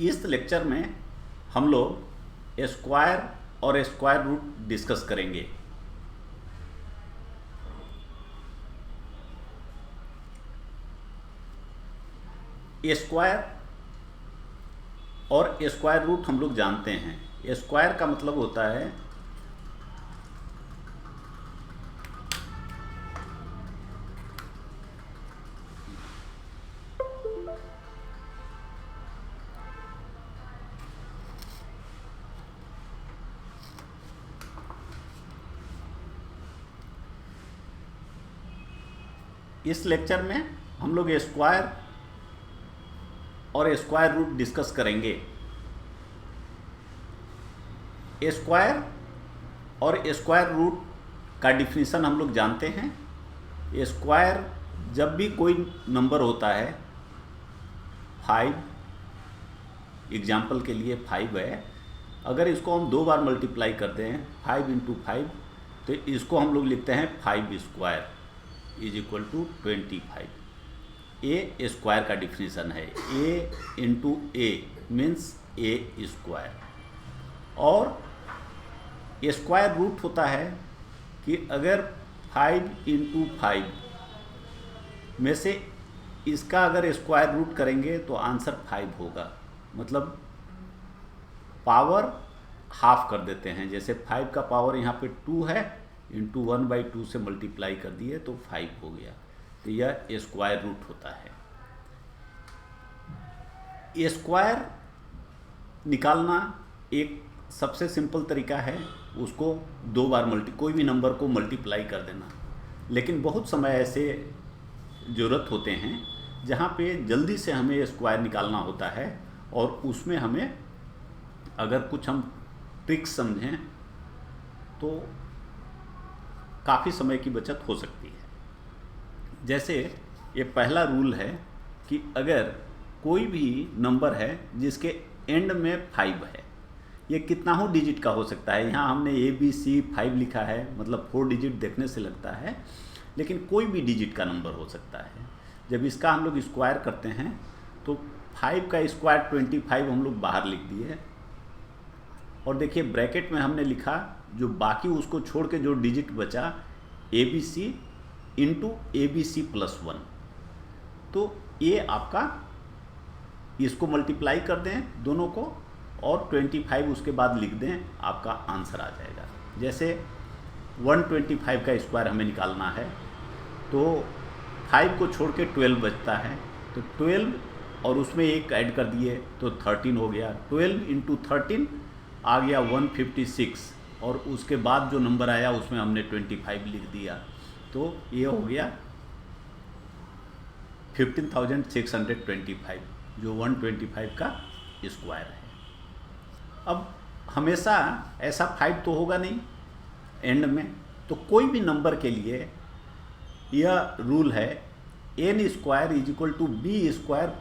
इस लेक्चर में हम लोग स्क्वायर और स्क्वायर रूट डिस्कस करेंगे। स्क्वायर और स्क्वायर रूट हम लोग जानते हैं। स्क्वायर का मतलब होता है इस लेक्चर में हम लोग स्क्वायर और स्क्वायर रूट डिस्कस करेंगे। स्क्वायर और स्क्वायर रूट का डिफिनीशन हम लोग जानते हैं। स्क्वायर जब भी कोई नंबर होता है, 5 एग्जाम्पल के लिए 5 है, अगर इसको हम 2 बार मल्टीप्लाई करते हैं 5 × 5 तो इसको हम लोग लिखते हैं 5 स्क्वायर = 25। ए स्क्वायर का डिफिनीशन है, ए × ए मीन्स ए स्क्वायर। और स्क्वायर रूट होता है कि अगर 5 × 5 में से इसका अगर स्क्वायर रूट करेंगे तो आंसर 5 होगा, मतलब पावर हाफ कर देते हैं। जैसे 5 का पावर यहाँ पे 2 है, × 1/2 से मल्टीप्लाई कर दिए तो 5 हो गया। तो यह स्क्वायर रूट होता है। स्क्वायर निकालना एक सबसे सिंपल तरीका है, उसको 2 बार कोई भी नंबर को मल्टीप्लाई कर देना। लेकिन बहुत समय ऐसे ज़रूरत होते हैं जहाँ पे जल्दी से हमें स्क्वायर निकालना होता है, और उसमें हमें अगर कुछ हम ट्रिक्स समझें तो काफ़ी समय की बचत हो सकती है। जैसे ये पहला रूल है कि अगर कोई भी नंबर है जिसके एंड में 5 है, ये कितना हो डिजिट का हो सकता है। यहाँ हमने ABC 5 लिखा है, मतलब 4 डिजिट देखने से लगता है, लेकिन कोई भी डिजिट का नंबर हो सकता है। जब इसका हम लोग स्क्वायर करते हैं तो 5 का स्क्वायर 25 हम लोग बाहर लिख दिए, और देखिए ब्रैकेट में हमने लिखा जो बाकी उसको छोड़ के जो डिजिट बचा ABC × ABC + 1। तो ये आपका, इसको मल्टीप्लाई कर दें दोनों को और 25 उसके बाद लिख दें, आपका आंसर आ जाएगा। जैसे 125 का स्क्वायर हमें निकालना है तो 5 को छोड़ के 12 बचता है, तो 12 और उसमें 1 ऐड कर दिए तो 13 हो गया। 12 × 13 आ गया 156, और उसके बाद जो नंबर आया उसमें हमने 25 लिख दिया, तो ये हो गया 15,625, जो 125 का स्क्वायर है। अब हमेशा ऐसा 5 तो होगा नहीं एंड में, तो कोई भी नंबर के लिए यह रूल है, n² = b²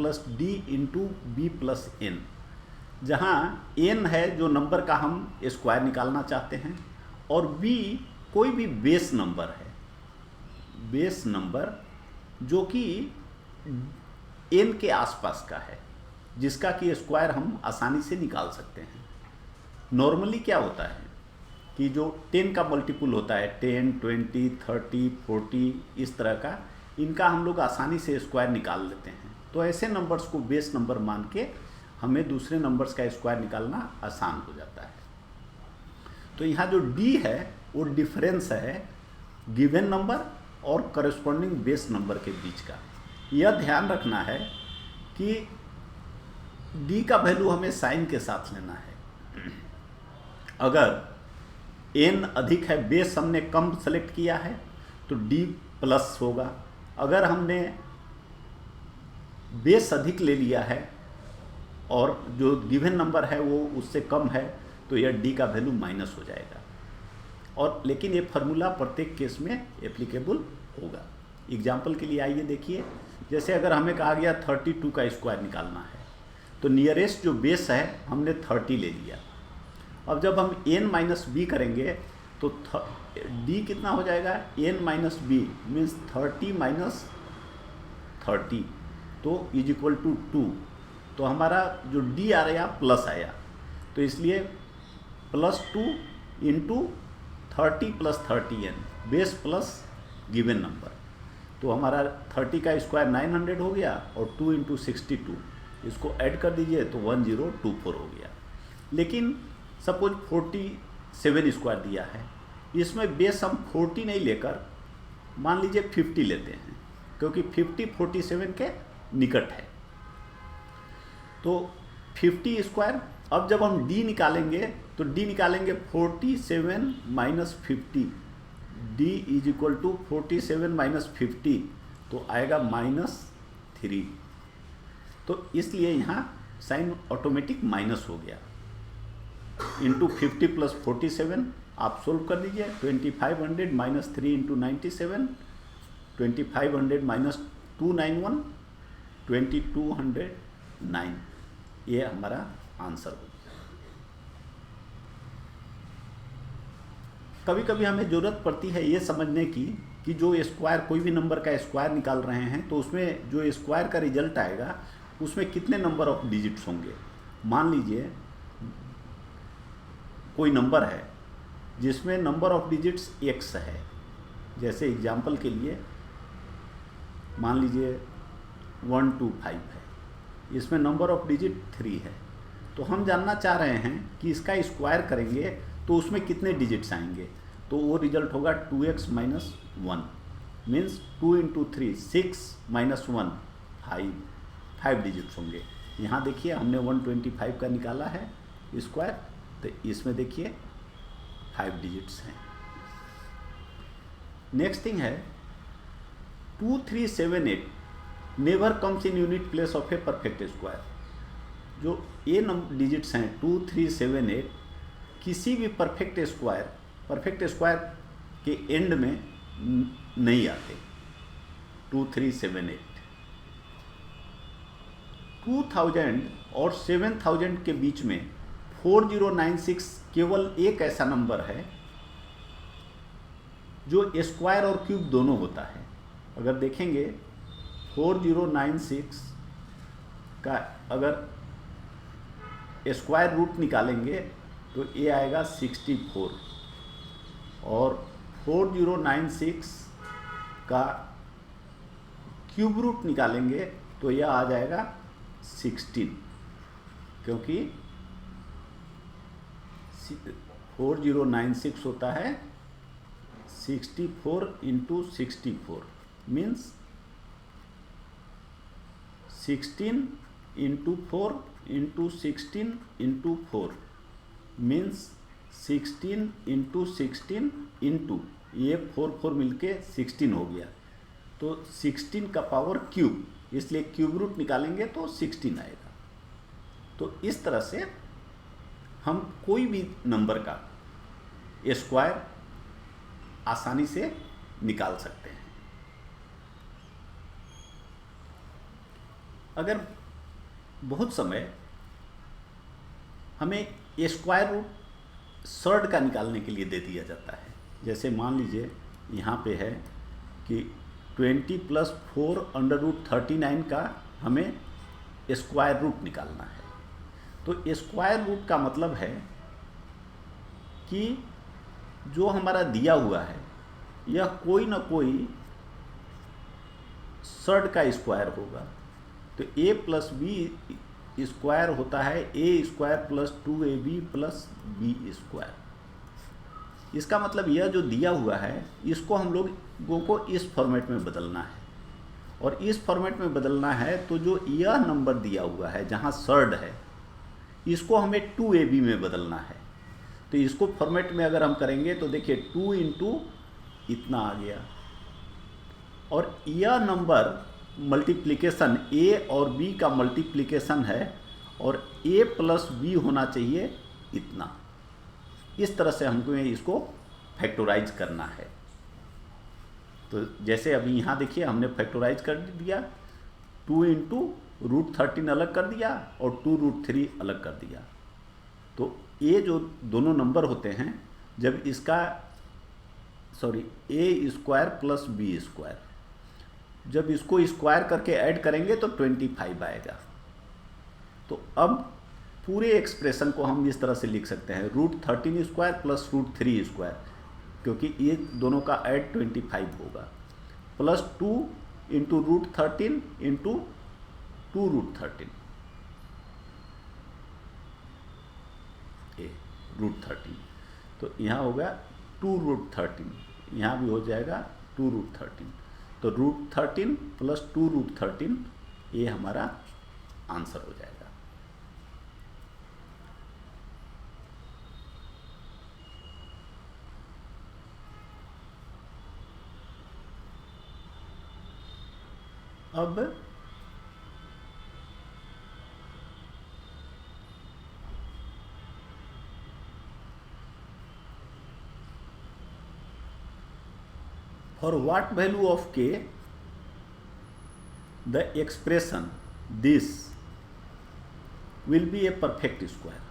+ d × b + n, जहाँ n है जो नंबर का हम स्क्वायर निकालना चाहते हैं, और b कोई भी बेस नंबर है, बेस नंबर जो कि n के आसपास का है, जिसका कि स्क्वायर हम आसानी से निकाल सकते हैं। नॉर्मली क्या होता है कि जो 10 का मल्टीपल होता है, 10, 20, 30, 40 इस तरह का, इनका हम लोग आसानी से स्क्वायर निकाल लेते हैं। तो ऐसे नंबर्स को बेस नंबर मान के हमें दूसरे नंबर्स का स्क्वायर निकालना आसान हो जाता है। तो यहाँ जो d है वो डिफरेंस है गिवन नंबर और करस्पॉन्डिंग बेस नंबर के बीच का। यह ध्यान रखना है कि d का वैल्यू हमें साइन के साथ लेना है। अगर n अधिक है, बेस हमने कम सेलेक्ट किया है तो d+ होगा। अगर हमने बेस अधिक ले लिया है और जो गिवन नंबर है वो उससे कम है तो यह d का वैल्यू माइनस हो जाएगा। और लेकिन ये फार्मूला प्रत्येक केस में एप्लीकेबल होगा। एग्जाम्पल के लिए आइए देखिए, जैसे अगर हमें कहा गया 32 का स्क्वायर निकालना है, तो नियरेस्ट जो बेस है हमने 30 ले लिया। अब जब हम n - b करेंगे तो d कितना हो जाएगा, n - b मीन्स 30 - 30, तो = 2। तो हमारा जो डी आ रहा प्लस आया, तो इसलिए +2 into 30 + 30n base plus given number. तो हमारा 30 का स्क्वायर 900 हो गया और 2 इंटू 62 इसको ऐड कर दीजिए तो 1024 हो गया। लेकिन सपोज 47 स्क्वायर दिया है, इसमें बेस हम 40 नहीं लेकर मान लीजिए 50 लेते हैं, क्योंकि 50 47 के निकट है। तो 50 स्क्वायर, अब जब हम डी निकालेंगे तो डी निकालेंगे 47 minus 50, D is equal to 47 minus 50, तो आएगा -3। तो इसलिए यहाँ साइन ऑटोमेटिक माइनस हो गया। इंटू 50 + 47 आप सोल्व कर दीजिए, 2500 माइनस 3 इंटू 97, 2500 माइनस 291, 2209, ये हमारा आंसर हो। कभी कभी हमें ज़रूरत पड़ती है ये समझने की कि जो स्क्वायर, कोई भी नंबर का स्क्वायर निकाल रहे हैं तो उसमें जो स्क्वायर का रिजल्ट आएगा उसमें कितने नंबर ऑफ डिजिट्स होंगे। मान लीजिए कोई नंबर है जिसमें नंबर ऑफ डिजिट्स x है, जैसे एग्जाम्पल के लिए मान लीजिए 125 है, इसमें नंबर ऑफ डिजिट 3 है। तो हम जानना चाह रहे हैं कि इसका स्क्वायर करेंगे तो उसमें कितने डिजिट्स आएंगे, तो वो रिजल्ट होगा 2x - 1 means 2 into 3 6 minus 1 5 digits होंगे। यहाँ देखिए हमने 125 का निकाला है स्क्वायर, तो इसमें देखिए 5 डिजिट्स हैं। नेक्स्ट थिंग है 2378 never comes in unit place of a perfect square. जो ये डिजिट्स हैं 2378 किसी भी परफेक्ट स्क्वायर के एंड में नहीं आते। 2378 2000 और 7000 के बीच में 4096 केवल एक ऐसा नंबर है जो स्क्वायर और क्यूब दोनों होता है। अगर देखेंगे 4096 का अगर स्क्वायर रूट निकालेंगे तो ये आएगा 64 और 4096 का क्यूब रूट निकालेंगे तो यह आ जाएगा 16, क्योंकि 4096 होता है 64 into 64 means 16 into 4 into 16 into 4 means 16 into 16 into ये 4 मिलके 16 हो गया। तो 16 का पावर क्यूब, इसलिए क्यूब रूट निकालेंगे तो 16 आएगा। तो इस तरह से हम कोई भी नंबर का स्क्वायर आसानी से निकाल सकते हैं। अगर बहुत समय हमें स्क्वायर रूट सर्ड का निकालने के लिए दे दिया जाता है, जैसे मान लीजिए यहाँ पे है कि 20 + 4 √39 का हमें स्क्वायर रूट निकालना है। तो स्क्वायर रूट का मतलब है कि जो हमारा दिया हुआ है यह कोई ना कोई सर्ड का स्क्वायर होगा। तो a + b स्क्वायर होता है a² + 2ab + b²। इसका मतलब यह जो दिया हुआ है इसको हम लोगों को इस फॉर्मेट में बदलना है, और इस फॉर्मेट में बदलना है तो जो यह नंबर दिया हुआ है जहाँ सर्ड है इसको हमें 2ab में बदलना है। तो इसको फॉर्मेट में अगर हम करेंगे तो देखिए 2 इंटू इतना आ गया, और यह नंबर मल्टीप्लिकेशन a और b का मल्टीप्लिकेशन है और a + b होना चाहिए इतना। इस तरह से हमको इसको फैक्टराइज करना है। तो जैसे अभी यहाँ देखिए हमने फैक्टराइज कर दिया, 2 इंटू √13 अलग कर दिया और 2 √3 अलग कर दिया। तो ये जो दोनों नंबर होते हैं जब इसका a² + b², जब इसको स्क्वायर करके ऐड करेंगे तो 25 आएगा। तो अब पूरे एक्सप्रेशन को हम इस तरह से लिख सकते हैं √13² प्लस √3², क्योंकि ये दोनों का ऐड 25 होगा, प्लस 2 इंटू √13 इंटू 2√13 √13, तो यहाँ होगा 2√13, यहाँ भी हो जाएगा 2√13, तो √13 प्लस 2√13 ये हमारा आंसर हो जाएगा। अब for what value of k the expression this will be a perfect square।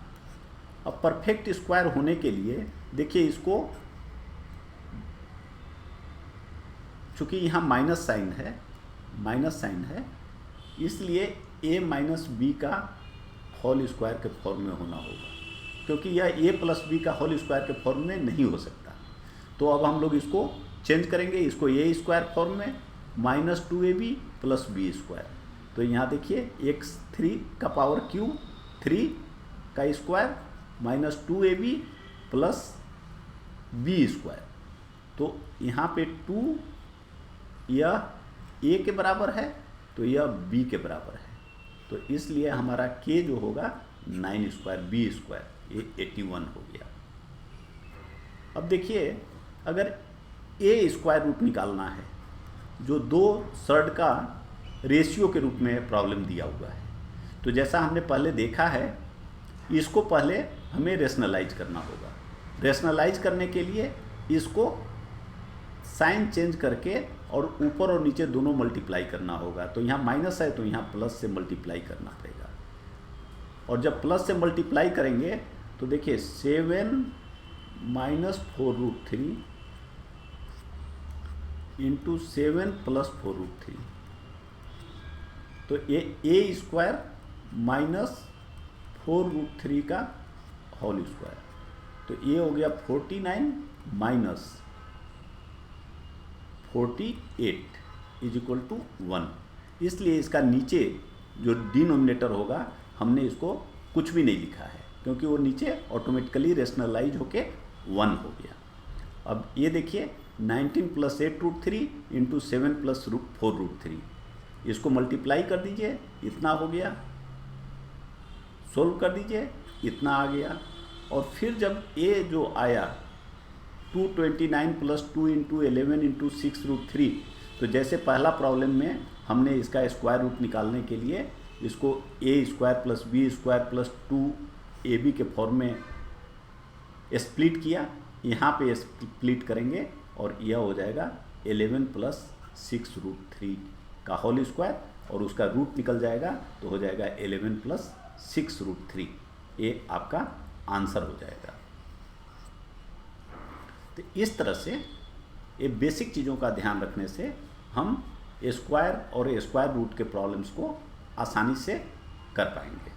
अब परफेक्ट स्क्वायर होने के लिए देखिए इसको, चूंकि यहाँ माइनस साइन है, इसलिए a माइनस बी का होल स्क्वायर के फॉर्म में होना होगा, क्योंकि यह a प्लस बी का होल स्क्वायर के फॉर्म में नहीं हो सकता। तो अब हम लोग इसको चेंज करेंगे, इसको a स्क्वायर फॉर्म में -2ab प्लस बी स्क्वायर। तो यहाँ देखिए x3 का पावर क्यूब 3 का square -2ab plus b square. तो यहाँ पे 2 यह a के बराबर है, तो यह b के बराबर है, तो इसलिए हमारा k जो होगा 9² b स्क्वायर, ये 81 हो गया। अब देखिए अगर a स्क्वायर रूट निकालना है, जो 2/3 का रेशियो के रूप में प्रॉब्लम दिया हुआ है, तो जैसा हमने पहले देखा है, इसको पहले हमें रेशनलाइज करना होगा। रेशनलाइज करने के लिए इसको साइन चेंज करके और ऊपर और नीचे दोनों मल्टीप्लाई करना होगा। तो यहाँ माइनस है तो यहाँ प्लस से मल्टीप्लाई करना पड़ेगा, और जब प्लस से मल्टीप्लाई करेंगे तो देखिए 7 - 4√3 इंटू 7 प्लस 4√3, तो ये a स्क्वायर माइनस 4√3 का होल स्क्वायर, तो ये हो गया 49 माइनस 48 इज इक्वल टू 1। इसलिए इसका नीचे जो डिनोमिनेटर होगा हमने इसको कुछ भी नहीं लिखा है, क्योंकि वो नीचे ऑटोमेटिकली रेशनलाइज होके 1 हो गया। अब ये देखिए 19 प्लस 8√3 इंटू 7 प्लस 4√3, इसको मल्टीप्लाई कर दीजिए, इतना हो गया, सोल्व कर दीजिए, इतना आ गया। और फिर जब a जो आया 229 प्लस 2 इंटू 11 इंटू 6√3, तो जैसे पहला प्रॉब्लम में हमने इसका स्क्वायर रूट निकालने के लिए इसको a square plus b square plus 2ab के फॉर्म में स्प्लिट किया, यहाँ पे स्प्लिट करेंगे और यह हो जाएगा 11 प्लस 6√3 का होल स्क्वायर, और उसका रूट निकल जाएगा तो हो जाएगा 11 प्लस 6√3। ये आपका आंसर हो जाएगा। तो इस तरह से ये बेसिक चीज़ों का ध्यान रखने से हम स्क्वायर और स्क्वायर रूट के प्रॉब्लम्स को आसानी से कर पाएंगे।